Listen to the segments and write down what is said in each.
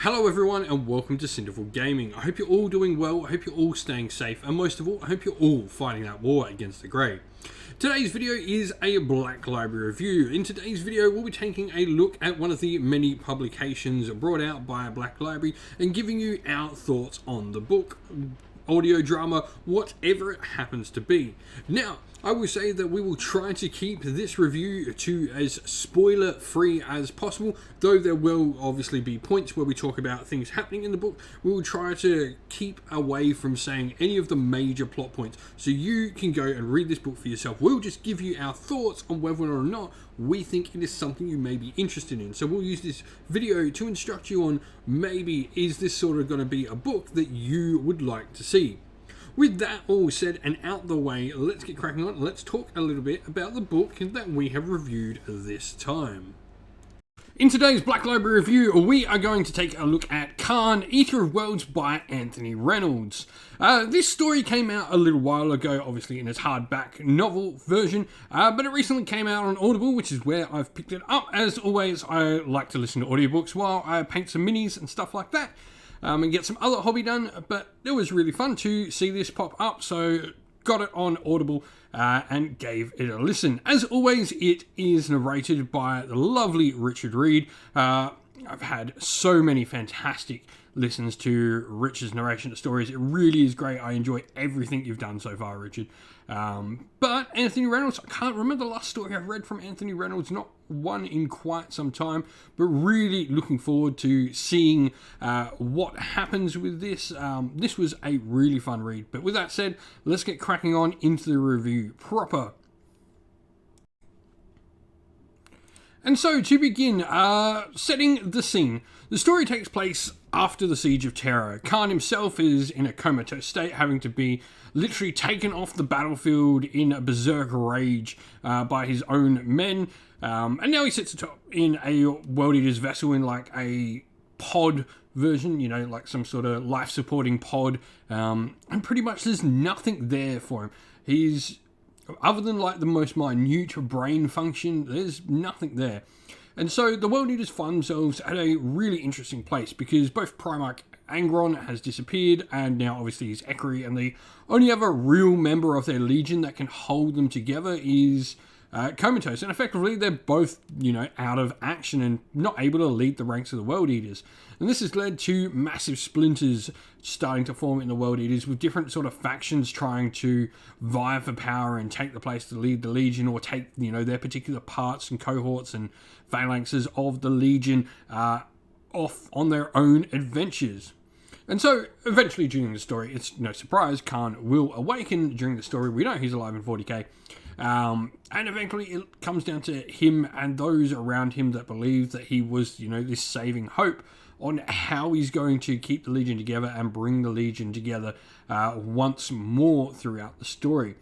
Hello everyone and welcome to Cinderful Gaming. I hope you're all doing well, I hope you're all staying safe, and most of all, I hope you're all fighting that war against the grey. Today's video is a Black Library review. In today's video, we'll be taking a look at one of the many publications brought out by Black Library and giving you our thoughts on the book, audio drama, whatever it happens to be. Now, I will say that we will try to keep this review to as spoiler free as possible, though there will obviously be points where we talk about things happening in the book. We will try to keep away from saying any of the major plot points, so you can go and read this book for yourself. We'll just give you our thoughts on whether or not we think it is something you may be interested in. So we'll use this video to instruct you on maybe is this sort of going to be a book that you would like to see. With that all said and out the way, let's get cracking on. Let's talk a little bit about the book that we have reviewed this time. In today's Black Library review, we are going to take a look at Kharn, Eater of Worlds by Anthony Reynolds. This story came out a little while ago, obviously in its hardback novel version, but it recently came out on Audible, which is where I've picked it up. As always, I like to listen to audiobooks while I paint some minis and stuff like that. And get some other hobby done, but it was really fun to see this pop up, so got it on Audible and gave it a listen. As always, it is narrated by the lovely Richard Reed. I've had so many fantastic listens to Richard's narration of stories. It really is great. I enjoy everything you've done so far, Richard. But Anthony Reynolds, I can't remember the last story I've read from Anthony Reynolds, not one in quite some time, but really looking forward to seeing what happens with this. This was a really fun read. But with that said, let's get cracking on into the review proper. And so, to begin, setting the scene. The story takes place after the Siege of Terra. Kharn himself is in a comatose state, having to be literally taken off the battlefield in a berserk rage by his own men. And now he sits atop in a World Eater's vessel in like a pod version, you know, like some sort of life-supporting pod. And pretty much there's nothing there for him. He's, other than like the most minute brain function, there's nothing there. And so the World Eaters find themselves at a really interesting place because both Primarch Angron has disappeared and now obviously he's Ekeri, and the only other real member of their legion that can hold them together is comatose, and effectively they're both, you know, out of action and not able to lead the ranks of the World Eaters. And this has led to massive splinters starting to form in the World Eaters, with different sort of factions trying to vie for power and take the place to lead the Legion, or take, you know, their particular parts and cohorts and phalanxes of the Legion off on their own adventures. And so, eventually during the story, it's no surprise, Kharn will awaken during the story. We know he's alive in 40k. And eventually it comes down to him and those around him that believe that he was, you know, this saving hope on how he's going to keep the Legion together and bring the Legion together once more throughout the story.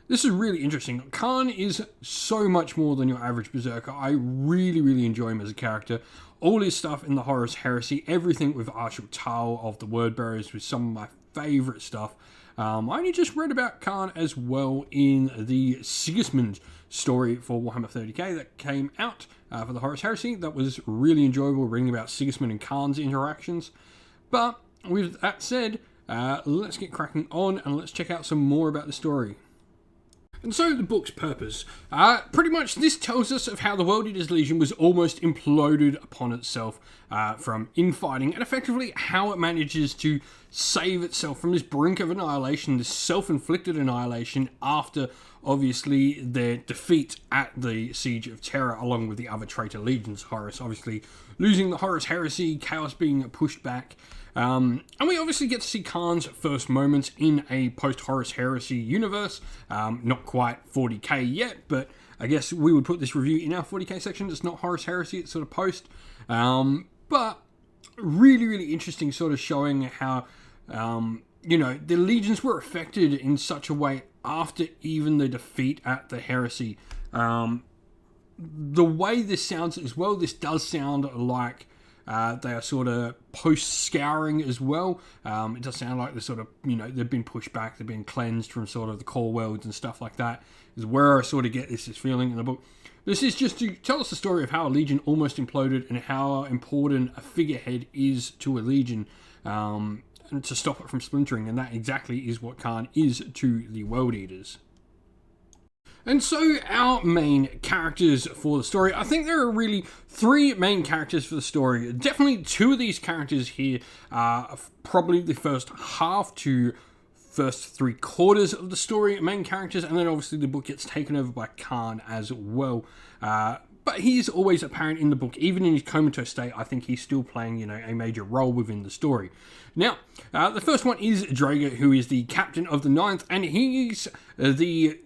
This is really interesting. Kharn is so much more than your average berserker. I really enjoy him as a character. All his stuff in the Horus Heresy, everything with Arshil Tal of the Wordbearers was some of my favourite stuff. I only just read about Kharn as well in the Sigismund story for Warhammer 30k that came out for the Horus Heresy. That was really enjoyable, reading about Sigismund and Kharn's interactions. But with that said, let's get cracking on and let's check out some more about the story. And so the book's purpose. Pretty much this tells us of how the World Eaters Legion was almost imploded upon itself from infighting, and effectively how it manages to save itself from this brink of annihilation, this self-inflicted annihilation after obviously their defeat at the Siege of Terra, along with the other traitor legions. Horus obviously losing the Horus Heresy, Chaos being pushed back. And we obviously get to see Kharn's first moments in a post-Horus Heresy universe. Not quite 40k yet, but I guess we would put this review in our 40k section. It's not Horus Heresy, it's sort of post. But really interesting, sort of showing how, you know, the legions were affected in such a way after even the defeat at the Heresy. The way this sounds as well, this does sound like they are sort of post-scouring as well. It does sound like they're sort of, you know, they've been pushed back, they've been cleansed from sort of the core worlds and stuff like that, is where I sort of get this feeling in the book. This is just to tell us the story of how a legion almost imploded and how important a figurehead is to a legion, and to stop it from splintering, and that exactly is what Kharn is to the World Eaters. And so our main characters for the story, I think there are really 3 main characters for the story. Definitely 2 of these characters here are probably the first half to first 3/4 of the story main characters, and then obviously the book gets taken over by Kharn as well. But he's always apparent in the book, even in his comatose state. I think he's still playing, a major role within the story. Now, the first one is Drager, who is the captain of the 9th, and he's the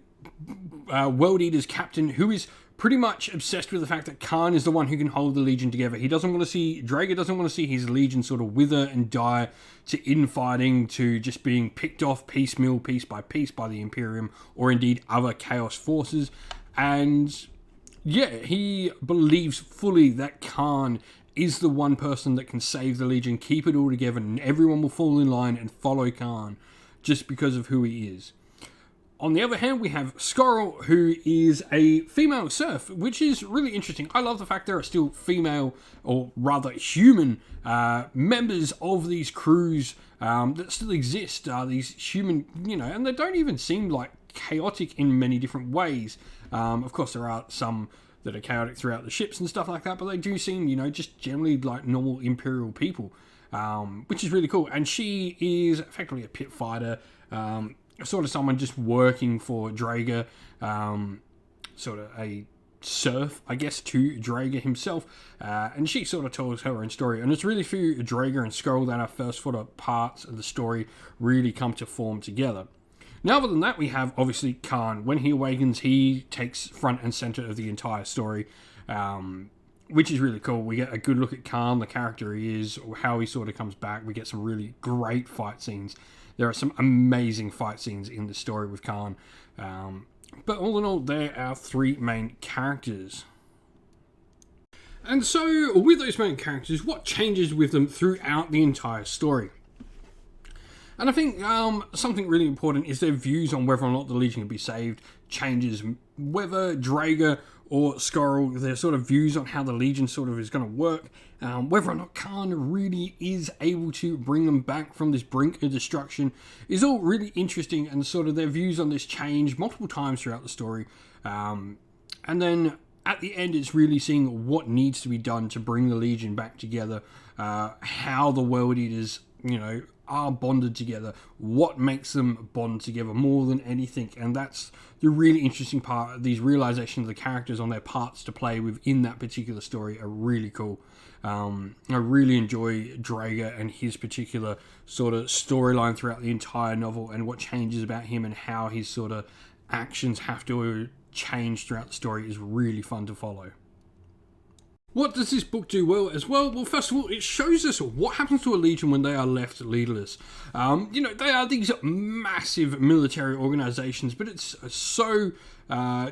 World Eaters captain, who is pretty much obsessed with the fact that Kharn is the one who can hold the Legion together. Drager doesn't want to see his Legion sort of wither and die to infighting, to just being picked off piecemeal, piece by piece by the Imperium, or indeed other Chaos forces. And yeah, he believes fully that Kharn is the one person that can save the Legion, keep it all together, and everyone will fall in line and follow Kharn just because of who he is. On the other hand, we have Skorl, who is a female serf, which is really interesting. I love the fact there are still female, or rather human, members of these crews that still exist. These human, and they don't even seem like chaotic in many different ways. Of course, there are some that are chaotic throughout the ships and stuff like that, but they do seem, just generally like normal Imperial people, which is really cool. And she is effectively a pit fighter, sort of someone just working for Drager, sort of a serf, I guess, to Drager himself, and she sort of tells her own story, and it's really through Drager and Skorl that our first sort of parts of the story really come to form together. Now, other than that, we have obviously Kharn. When he awakens, he takes front and center of the entire story, which is really cool. We get a good look at Kharn, the character he is, or how he sort of comes back. We get some really great fight scenes. There are some amazing fight scenes in the story with Kharn. But all in all, there are 3 main characters. And so, with those main characters, what changes with them throughout the entire story? And I think something really important is their views on whether or not the Legion can be saved changes. Whether Drager or Skorl, their sort of views on how the Legion sort of is going to work, whether or not Kharn really is able to bring them back from this brink of destruction, is all really interesting, and sort of their views on this change multiple times throughout the story. And then at the end, it's really seeing what needs to be done to bring the Legion back together, how the World Eaters, are bonded together, what makes them bond together more than anything. And that's the really interesting part. These realizations of the characters on their parts to play within that particular story are really cool. I really enjoy Drager and his particular sort of storyline throughout the entire novel, and what changes about him and how his sort of actions have to change throughout the story is really fun to follow. What does this book do well as well? Well, first of all, it shows us what happens to a Legion when they are left leaderless. They are these massive military organizations, but it's so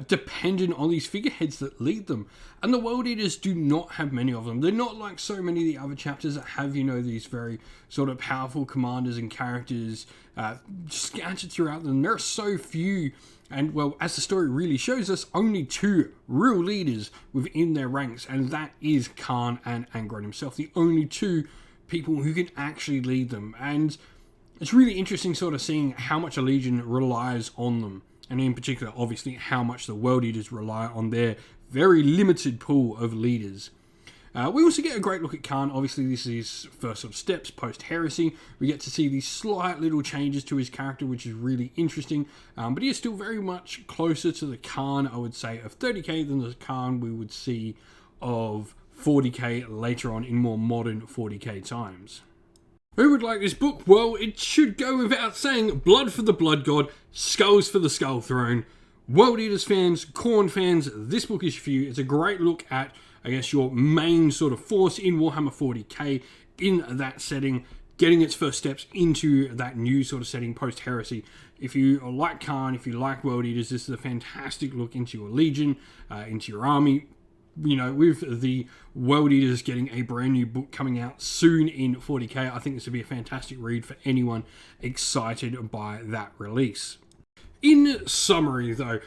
dependent on these figureheads that lead them. And the World Eaters do not have many of them. They're not like so many of the other chapters that have, these very sort of powerful commanders and characters scattered throughout them. There are so few. And, well, as the story really shows us, only 2 real leaders within their ranks, and that is Kharn and Angron himself, the only 2 people who can actually lead them. And it's really interesting sort of seeing how much a Legion relies on them, and in particular, obviously, how much the World Eaters rely on their very limited pool of leaders. We also get a great look at Kharn. Obviously, this is his first sort of steps post-heresy. We get to see these slight little changes to his character, which is really interesting. But he is still very much closer to the Kharn, I would say, of 30k than the Kharn we would see of 40k later on in more modern 40k times. Who would like this book? Well, it should go without saying, blood for the Blood God, skulls for the Skull Throne. World Eaters fans, Khorne fans, this book is for you. It's a great look at, I guess, your main sort of force in Warhammer 40k in that setting, getting its first steps into that new sort of setting post-heresy. If you like Kharn, if you like World Eaters, this is a fantastic look into your Legion, into your army. With the World Eaters getting a brand new book coming out soon in 40k, I think this would be a fantastic read for anyone excited by that release. In summary, though,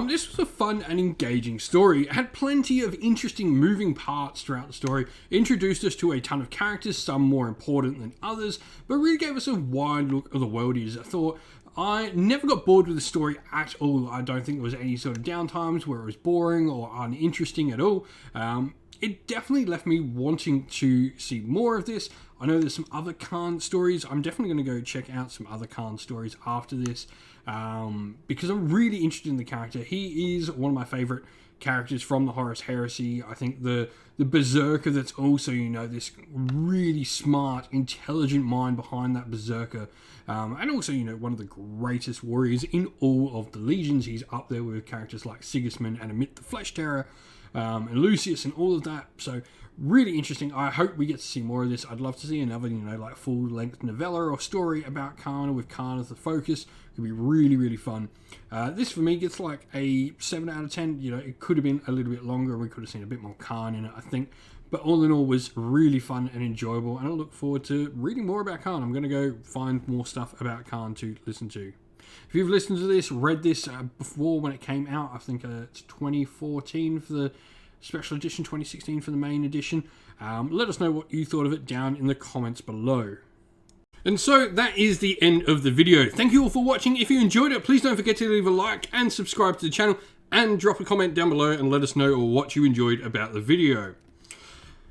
this was a fun and engaging story. It had plenty of interesting moving parts throughout the story, introduced us to a ton of characters, some more important than others, but really gave us a wide look of the world is. I thought I never got bored with the story at all. I don't think there was any sort of downtimes where it was boring or uninteresting at all. It definitely left me wanting to see more of this. I know there's some other Kharn stories. I'm definitely going to go check out some other Kharn stories after this because I'm really interested in the character. He is one of my favourite characters from the Horus Heresy. I think the Berserker that's also, this really smart, intelligent mind behind that Berserker. And also, one of the greatest warriors in all of the Legions. He's up there with characters like Sigismund and Amit the Flesh Terror. And Lucius and all of that. So really interesting. I hope we get to see more of this. I'd love to see another, like full-length novella or story about Kharn with Kharn as the focus. It could be really, really fun. This for me gets like a 7 out of 10. It could have been a little bit longer. We could have seen a bit more Kharn in it, I think. But all in all, was really fun and enjoyable. And I look forward to reading more about Kharn. I'm going to go find more stuff about Kharn to listen to. If you've listened to this, read this before when it came out, I think it's 2014 for the special edition, 2016 for the main edition. Let us know what you thought of it down in the comments below. And so that is the end of the video. Thank you all for watching. If you enjoyed it, please don't forget to leave a like and subscribe to the channel and drop a comment down below and let us know what you enjoyed about the video.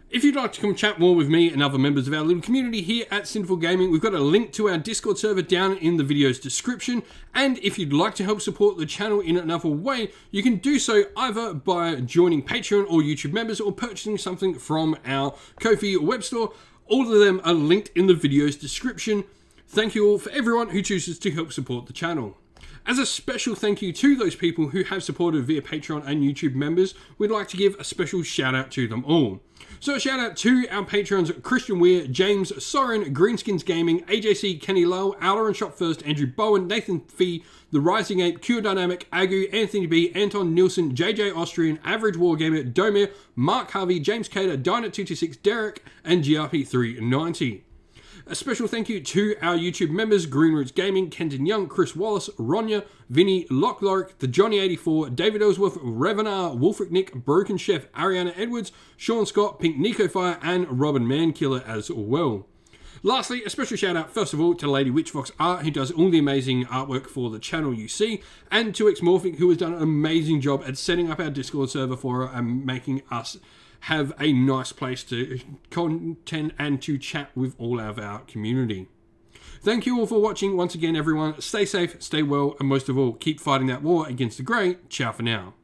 If you'd like to come chat more with me and other members of our little community here at Sinful Gaming, we've got a link to our Discord server down in the video's description. And if you'd like to help support the channel in another way, you can do so either by joining Patreon or YouTube members or purchasing something from our Ko-fi web store. All of them are linked in the video's description. Thank you all for everyone who chooses to help support the channel. As a special thank you to those people who have supported via Patreon and YouTube members, we'd like to give a special shout out to them all. So a shout out to our patrons Christian Weir, James, Soren, Greenskins Gaming, AJC, Kenny Lowe, Owler and Shop First, Andrew Bowen, Nathan Fee, The Rising Ape, Cure Dynamic, Agu, Anthony B, Anton Nielsen, JJ Austrian, Average Wargamer, Domir, Mark Harvey, James Cater, Dyna226, Derek, and GRP390. A special thank you to our YouTube members, Greenroots Gaming, Kenton Young, Chris Wallace, Ronya, Vinny, Lockloric, The Johnny84, David Ellsworth, Revenar, Wolfric Nick, Broken Chef, Ariana Edwards, Sean Scott, Pink Nico Fire, and Robin Mankiller as well. Lastly, a special shout out first of all to Lady Witchfox Art, who does all the amazing artwork for the channel you see, and to Xmorphic, who has done an amazing job at setting up our Discord server for her and making us have a nice place to content and to chat with all of our community. Thank you all for watching once again, everyone. Stay safe, stay well, and most of all, keep fighting that war against the grey. Ciao for now.